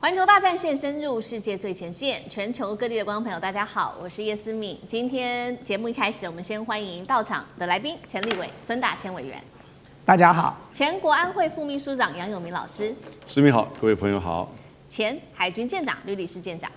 环球大战线深入世界最前线，全球各地的观众朋友，大家好，我是叶思敏。今天节目一开始，我们先欢迎到场的来宾，前立委孙大千委员。大家好，前国安会副秘书长杨永明老师。思敏好，各位朋友好。前海军舰长吕礼士舰长。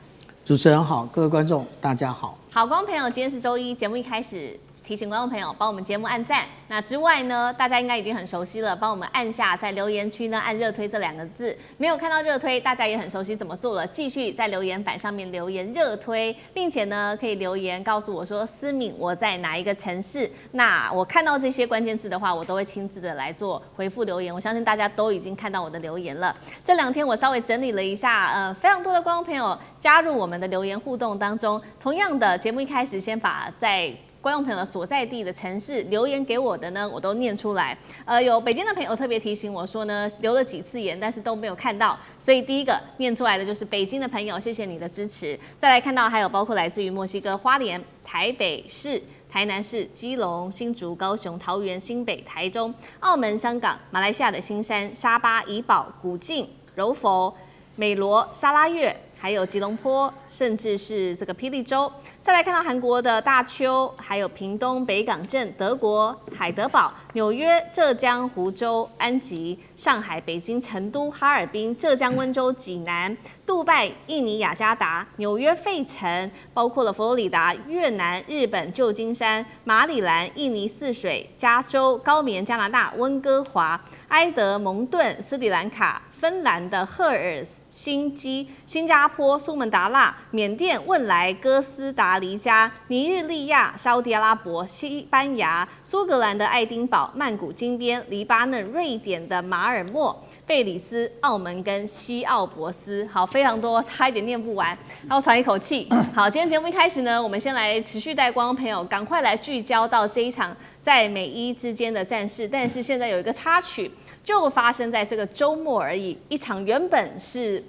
主持人好，各位观众大家好。好，观众朋友，今天是周一，节目一开始提醒观众朋友帮我们节目按赞。那之外呢，大家应该已经很熟悉了，帮我们按下在留言区呢按热推这2个字。没有看到热推，大家也很熟悉怎么做了，继续在留言板上面留言热推，并且呢可以留言告诉我说思敏我在哪一个城市。那我看到这些关键字的话，我都会亲自的来做回复留言。我相信大家都已经看到我的留言了。这2天我稍微整理了一下，非常多的观众朋友加入我们的留言互动当中。同样的，节目一开始先把在观众朋友的所在地的城市留言给我的呢，我都念出来。有北京的朋友特别提醒我说呢，留了几次言，但是都没有看到，所以第一个念出来的就是北京的朋友，谢谢你的支持。再来看到还有包括来自于墨西哥花莲、台北市、台南市、基隆、新竹、高雄、桃园、新北、台中、澳门、香港、马来西亚的新山、沙巴、怡保、古晋、柔佛、美罗、沙拉越。还有吉隆坡，甚至是这个霹雳州。再来看到韩国的大邱，还有屏东、北港镇、德国海德堡、纽约、浙江湖州、安吉、上海、北京、成都、哈尔滨、浙江温州、济南、杜拜、印尼雅加达、纽约费城，包括了佛罗里达、越南、日本旧金山、马里兰、印尼泗水、加州、高棉、加拿大、温哥华、埃德蒙顿、斯里兰卡。芬兰的赫尔辛基、新加坡、苏门答腊、缅甸汶莱、哥斯达黎加、尼日利亚、沙特阿拉伯、西班牙、苏格兰的爱丁堡、曼谷金边、黎巴嫩、瑞典的马尔默、贝里斯、澳门跟西奥博斯。好，非常多，差一点念不完，然后喘一口气。好，今天节目一开始呢，我们先来持续带观众朋友赶快来聚焦到这一场在美伊之间的战事，但是现在有一个插曲。就发生在这个周末而已，一场原本是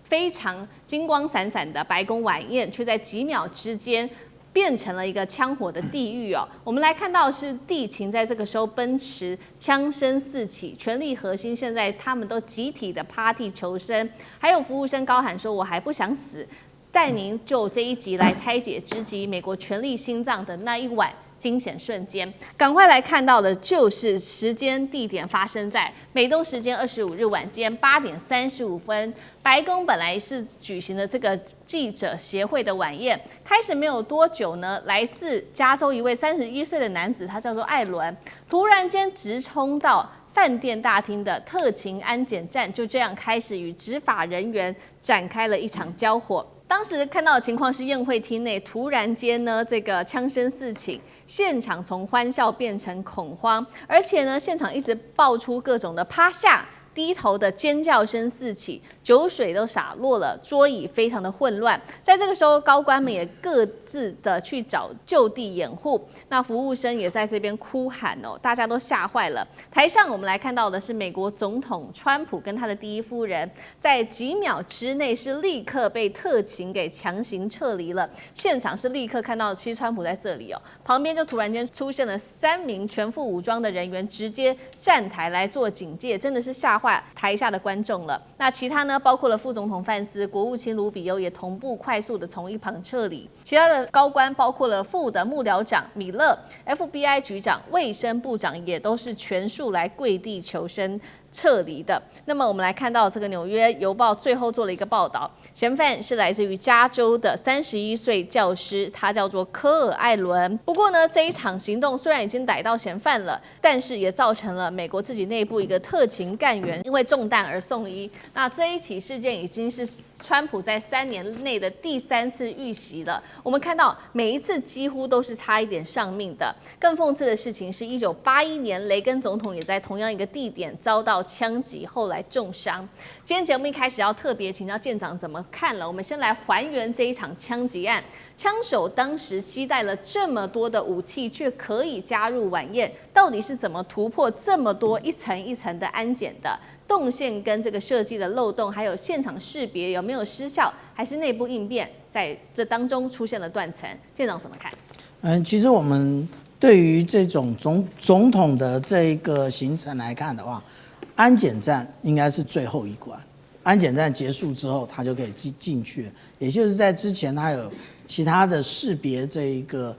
非常金光闪闪的白宫晚宴，却在几秒之间变成了一个枪火的地狱哦。我们来看到的是地勤在这个时候奔驰，枪声四起，权力核心现在他们都集体的 party 求生，还有服务生高喊说：“我还不想死。”带您就这一集来拆解直击美国权力心脏的那一晚。惊险瞬间，赶快来看到的就是时间地点发生在美东时间25日晚间8点35分。白宫本来是举行的这个记者协会的晚宴，开始没有多久呢，来自加州一位31岁的男子，他叫做艾伦，突然间直冲到饭店大厅的特勤安检站，就这样开始与执法人员展开了一场交火。当时看到的情况是，宴会厅内突然间呢，这个枪声四起，现场从欢笑变成恐慌，而且呢，现场一直爆出各种的趴下、低头的尖叫声四起，酒水都洒落了，桌椅非常的混乱。在这个时候，高官们也各自的去找就地掩护，那服务生也在这边哭喊哦，大家都吓坏了。台上我们来看到的是美国总统川普跟他的第一夫人，在几秒之内是立刻被特勤给强行撤离了。现场是立刻看到，其实川普在这里哦，旁边就突然间出现了3名全副武装的人员，直接站台来做警戒，真的是吓坏台下的观众了。那其他呢，包括了副总统范斯、国务卿卢比欧也同步快速的从一旁撤离。其他的高官包括了副的幕僚长米勒、FBI 局长、卫生部长也都是全数来跪地求生撤离的。那么我们来看到这个《纽约邮报》最后做了一个报道，嫌犯是来自于加州的31岁教师，他叫做科尔艾伦。不过呢，这一场行动虽然已经逮到嫌犯了，但是也造成了美国自己内部一个特勤干员因为中弹而送医。那这一起事件已经是川普在3年内的第3次遇袭了。我们看到每一次几乎都是差一点丧命的。更讽刺的事情是，1981年雷根总统也在同样一个地点遭到枪击，后来重伤。今天节目一开始要特别请教舰长怎么看了。我们先来还原这一场枪击案，枪手当时携带了这么多的武器，却可以加入晚宴，到底是怎么突破这么多一层一层的安检的动线跟这个设计的漏洞，还有现场识别有没有失效，还是内部应变在这当中出现了断层？舰长怎么看？其实我们对于这种总统的这个行程来看的话，安检站应该是最后一关。安检站结束之后，他就可以进去了。也就是在之前，他有其他的识别这一个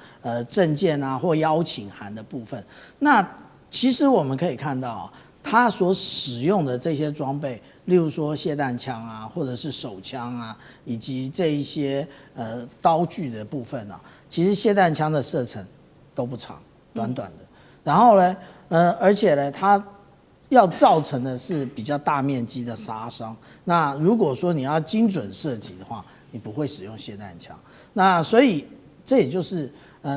证件啊或邀请函的部分。那其实我们可以看到啊，他所使用的这些装备，例如说霰弹枪啊，或者是手枪啊，以及这一些刀具的部分啊，其实霰弹枪的射程都不长，短短的。然后呢，而且呢，它要造成的是比较大面积的杀伤。那如果说你要精准射击的话，你不会使用霰弹枪。那所以这也就是，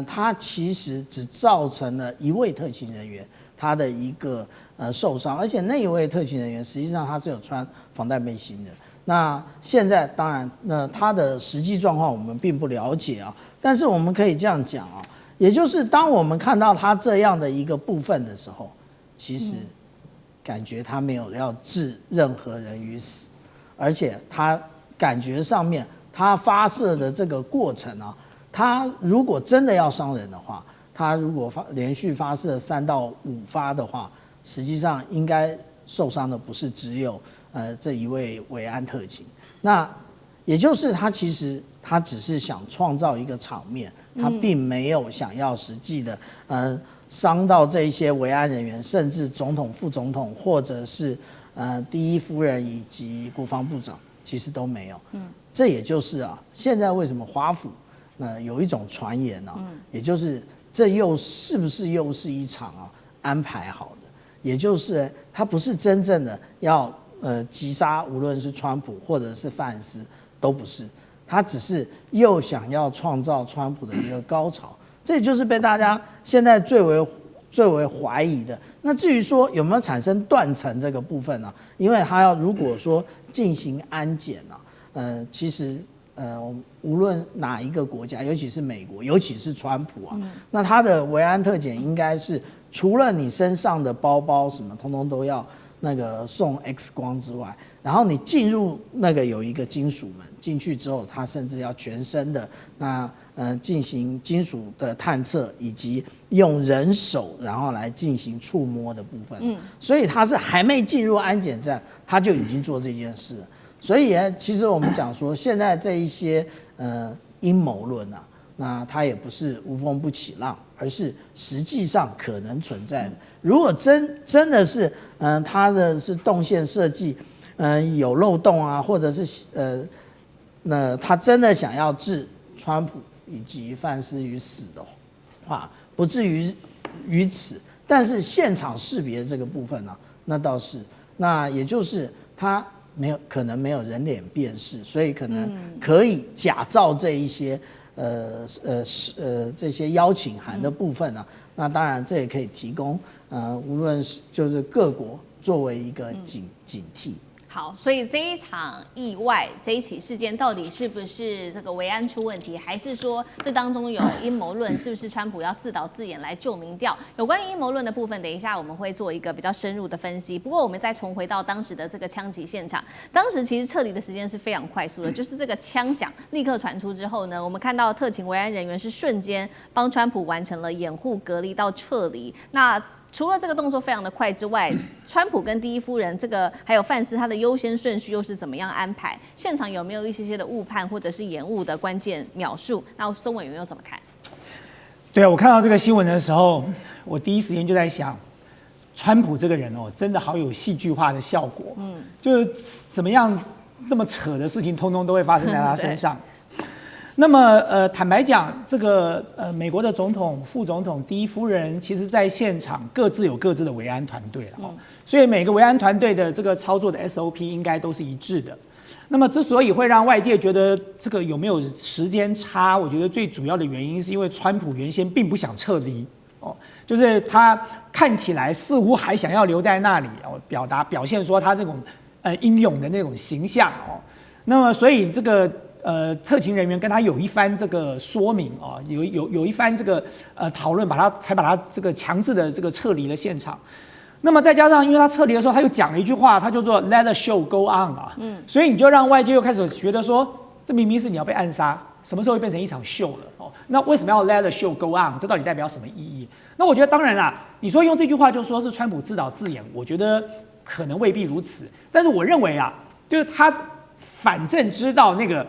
它其实只造成了一位特勤人员他的一个受伤，而且那一位特勤人员实际上他是有穿防弹背心的。那现在当然，他的实际状况我们并不了解啊，但是我们可以这样讲啊，也就是当我们看到他这样的一个部分的时候，其实感觉他没有要置任何人于死，而且他感觉上面他发射的这个过程啊，他如果真的要伤人的话，他如果连续发射3到5发的话，实际上应该受伤的不是只有这一位维安特勤，那也就是他其实他只是想创造一个场面，他并没有想要实际的伤到这一些维安人员，甚至总统、副总统，或者是第一夫人以及国防部长，其实都没有。这也就是啊，现在为什么华府有一种传言啊，也就是这是不是又是一场安排好的？也就是他不是真正的要击杀，无论是川普或者是范斯都不是，他只是又想要创造川普的一个高潮。这也就是被大家现在最为怀疑的。那至于说有没有产生断层这个部分呢？因为他要如果说进行安检啊，其实无论哪一个国家，尤其是美国，尤其是川普啊，那他的维安特检应该是除了你身上的包包什么，通通都要那个送 X 光之外，然后你进入那个有一个金属门，进去之后，他甚至要全身的进行金属的探测，以及用人手然后来进行触摸的部分。所以他是还没进入安检站，他就已经做这件事了。所以其实我们讲说，现在这一些阴谋论啊，那它也不是无风不起浪，而是实际上可能存在的。如果真的是它的是动线设计有漏洞啊，或者是那他真的想要置川普以及范斯于死的话，不至于此。但是现场识别这个部分呢，那倒是，那也就是他可能没有人脸辨识，所以可能可以假造这一些这些邀请函的部分啊。那当然这也可以提供无论是就是各国作为一个警惕。好，所以这一场意外，这一起事件到底是不是这个维安出问题，还是说这当中有阴谋论？是不是川普要自导自演来救民调？有关于阴谋论的部分，等一下我们会做一个比较深入的分析。不过我们再重回到当时的这个枪击现场，当时其实撤离的时间是非常快速的，就是这个枪响立刻传出之后呢，我们看到特勤维安人员是瞬间帮川普完成了掩护、隔离到撤离。那除了这个动作非常的快之外，川普跟第一夫人这个还有范斯他的优先顺序又是怎么样安排？现场有没有一些的误判或者是延误的关键描述？那宋委员又怎么看？对啊，我看到这个新闻的时候，我第一时间就在想，川普这个人哦，真的好有戏剧化的效果。就是怎么样这么扯的事情，通通都会发生在他身上。那么坦白讲，这个美国的总统、副总统、第一夫人，其实在现场各自有各自的维安团队了，所以每个维安团队的这个操作的 SOP 应该都是一致的。那么之所以会让外界觉得这个有没有时间差，我觉得最主要的原因是因为川普原先并不想撤离就是他看起来似乎还想要留在那里表现说他那种英勇的那种形象那么所以这个特勤人员跟他有一番这个说明有一番这个讨论，才把他这个强制的这个撤离了现场。那么再加上，因为他撤离的时候，他又讲了一句话，他就说 "Let the show go on" 所以你就让外界又开始觉得说，这明明是你要被暗杀，什么时候会变成一场秀了那为什么要 Let the show go on？ 这到底代表什么意义？那我觉得当然啦，你说用这句话就说是川普自导自演，我觉得可能未必如此。但是我认为就是他反正知道那个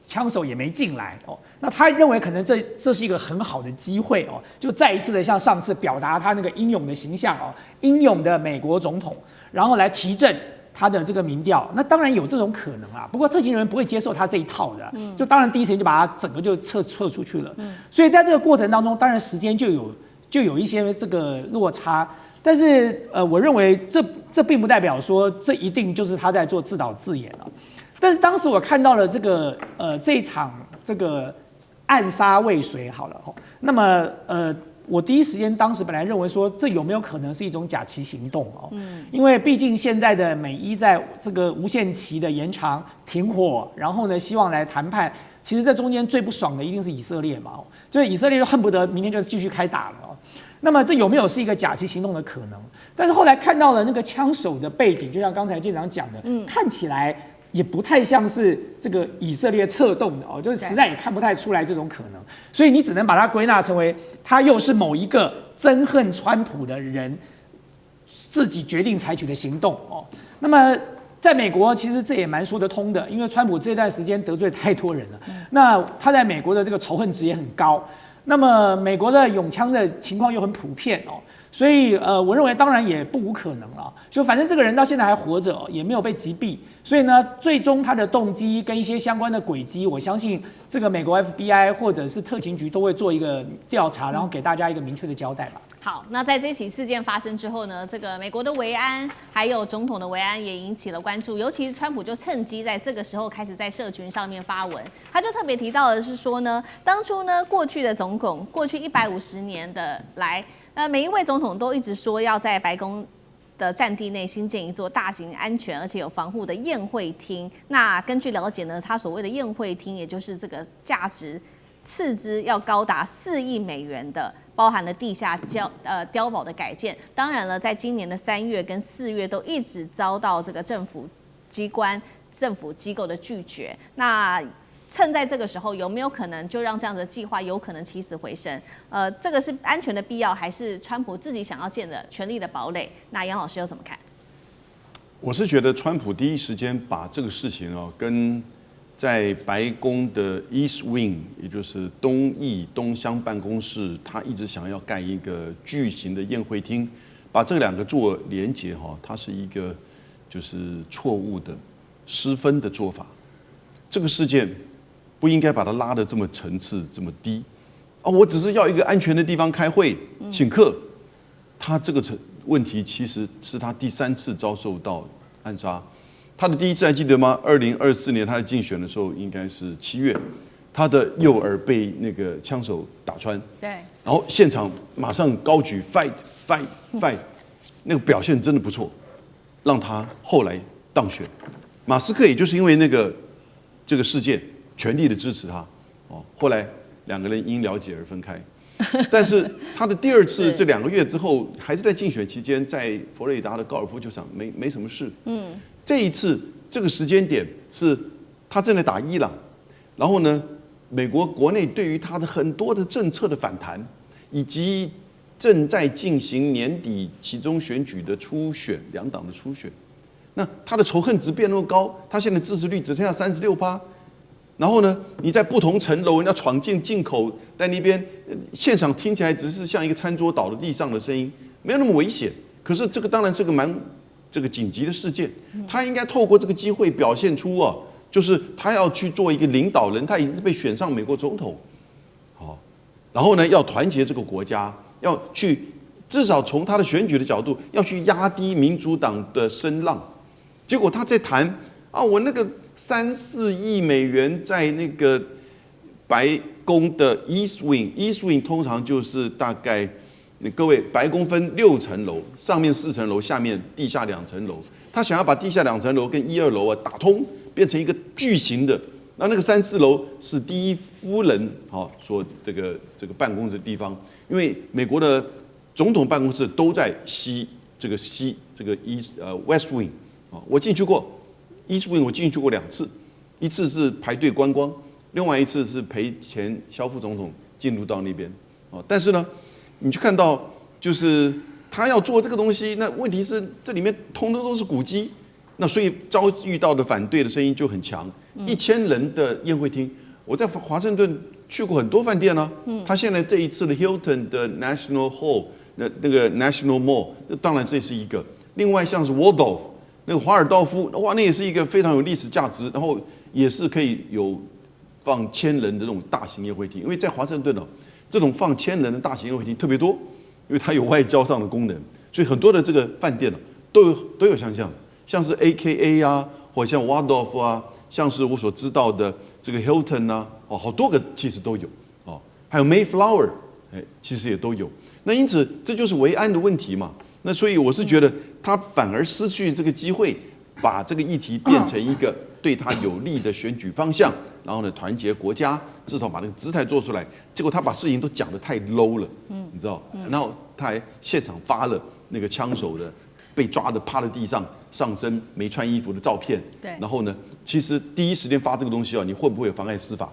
枪手也没进来哦，那他认为可能这是一个很好的机会哦，就再一次的像上次表达他那个英勇的形象哦，英勇的美国总统，然后来提振他的这个民调。那当然有这种可能啊，不过特勤人员不会接受他这一套的，就当然第一时间就把他整个就撤出去了。所以在这个过程当中，当然时间就有一些这个落差。但是我认为这并不代表说这一定就是他在做自导自演了。但是当时我看到了这一场这个暗杀未遂好了，那么我第一时间当时本来认为说这有没有可能是一种假期行动哦？因为毕竟现在的美伊在这个无限期的延长停火，然后呢希望来谈判，其实这中间最不爽的一定是以色列嘛，就是以色列就恨不得明天就继续开打了哦。那么这有没有是一个假期行动的可能？但是后来看到了那个枪手的背景，就像刚才舰长讲的，看起来也不太像是这个以色列策动的哦，就是实在也看不太出来这种可能，所以你只能把它归纳成为他又是某一个憎恨川普的人自己决定采取的行动哦。那么在美国其实这也蛮说得通的，因为川普这段时间得罪太多人了，那他在美国的这个仇恨值也很高。那么美国的拥枪的情况又很普遍哦，所以我认为当然也不无可能了。就反正这个人到现在还活着，也没有被击毙，所以呢，最终他的动机跟一些相关的轨迹，我相信这个美国 FBI 或者是特勤局都会做一个调查，然后给大家一个明确的交代吧。好，那在这起事件发生之后呢，这个美国的维安还有总统的维安也引起了关注，尤其是川普就趁机在这个时候开始在社群上面发文，他就特别提到的是说呢，当初呢过去的总统，过去150年的来，每一位总统都一直说要在白宫的占地内新建一座大型、安全而且有防护的宴会厅。那根据了解呢，他所谓的宴会厅，也就是这个价值斥资要高达4亿美元的，包含了地下碉堡的改建。当然了，在今年的3月跟4月都一直遭到这个政府机关、政府机构的拒绝。那趁在这个时候，有没有可能就让这样的计划有可能起死回生？这个是安全的必要，还是川普自己想要建的权力的堡垒？那杨老师又怎么看？我是觉得川普第一时间把这个事情跟在白宫的 East Wing， 也就是东翼东厢办公室，他一直想要盖一个巨型的宴会厅，把这两个做连结它是一个就是错误的、失分的做法。这个事件不应该把它拉得这么层次这么低我只是要一个安全的地方开会请客，他这个问题其实是他第3次遭受到暗杀。他的第一次还记得吗？2024年他在竞选的时候，应该是7月，他的右耳被那个枪手打穿，对，然后现场马上高举 fight fight fight， 那个表现真的不错，让他后来当选。马斯克也就是因为这个事件，全力的支持他，后来2个人因了解而分开。但是他的第2次这2个月之后，还是在竞选期间，在佛罗里达的高尔夫球场没什么事。这一次这个时间点是他正在打伊朗，然后呢，美国国内对于他的很多的政策的反弹，以及正在进行年底期中选举的初选，2党的初选，那他的仇恨值变那么高，他现在支持率只剩下36%。然后呢，你在不同层楼，人家闯进进口，在那边现场听起来只是像一个餐桌倒在地上的声音，没有那么危险。可是这个当然是个蛮紧急的事件，他应该透过这个机会表现出就是他要去做一个领导人，他已经是被选上美国总统，然后呢要团结这个国家，要去至少从他的选举的角度要去压低民主党的声浪。结果他在谈我那个3、4亿美元在那个白宫的 East Wing，East Wing 通常就是大概，各位白宫分6层楼，上面4层楼，下面地下2层楼。他想要把地下2层楼跟1、2楼打通，变成一个巨型的。那个3、4楼是第一夫人所这个办公的地方，因为美国的总统办公室都在West Wing。我进去过 East Wing， 我进去过2次，一次是排队观光，另外一次是陪前萧副总统进入到那边。但是呢，你去看到就是他要做这个东西，那问题是这里面通通都是古迹，那所以遭遇到的反对的声音就很强。1000人的宴会厅，我在华盛顿去过很多饭店呢。他现在这一次的 Hilton 的 National Hall， 那个 National Mall， 当然这是一个。另外像是 Waldorf 那个华尔道夫，哇，那也是一个非常有历史价值，然后也是可以有放1000人的这种大型宴会厅。因为在华盛顿哦，这种放1000人的大型宴会厅特别多，因为它有外交上的功能，所以很多的这个饭店都有像这样子，像是 AKA 啊，或者像 Waldorf 啊，像是我所知道的这个 Hilton 啊，哦，好多个其实都有哦，还有 Mayflower， 其实也都有。那因此这就是维安的问题嘛。那所以我是觉得他反而失去这个机会，把这个议题变成一个对他有利的选举方向，然后呢团结国家，至少把那个姿态做出来。结果他把事情都讲得太 low 了，你知道？然后他还现场发了那个枪手的被抓的趴在地上，上身没穿衣服的照片。对。然后呢，其实第一时间发这个东西你会不会有妨碍司法？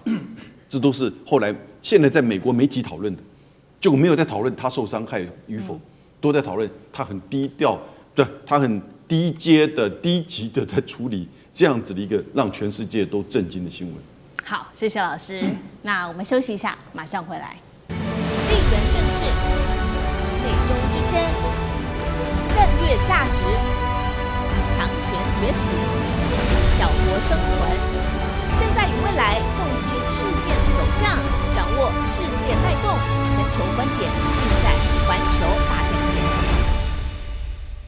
这都是后来现在在美国媒体讨论的，结果没有在讨论他受伤害与否。都在讨论他很低调，对，他很低阶的、低级的在处理这样子的一个让全世界都震惊的新闻。好，谢谢老师。那我们休息一下，马上回来。地缘政治、内中之争、战略价值、强权崛起、小国生存。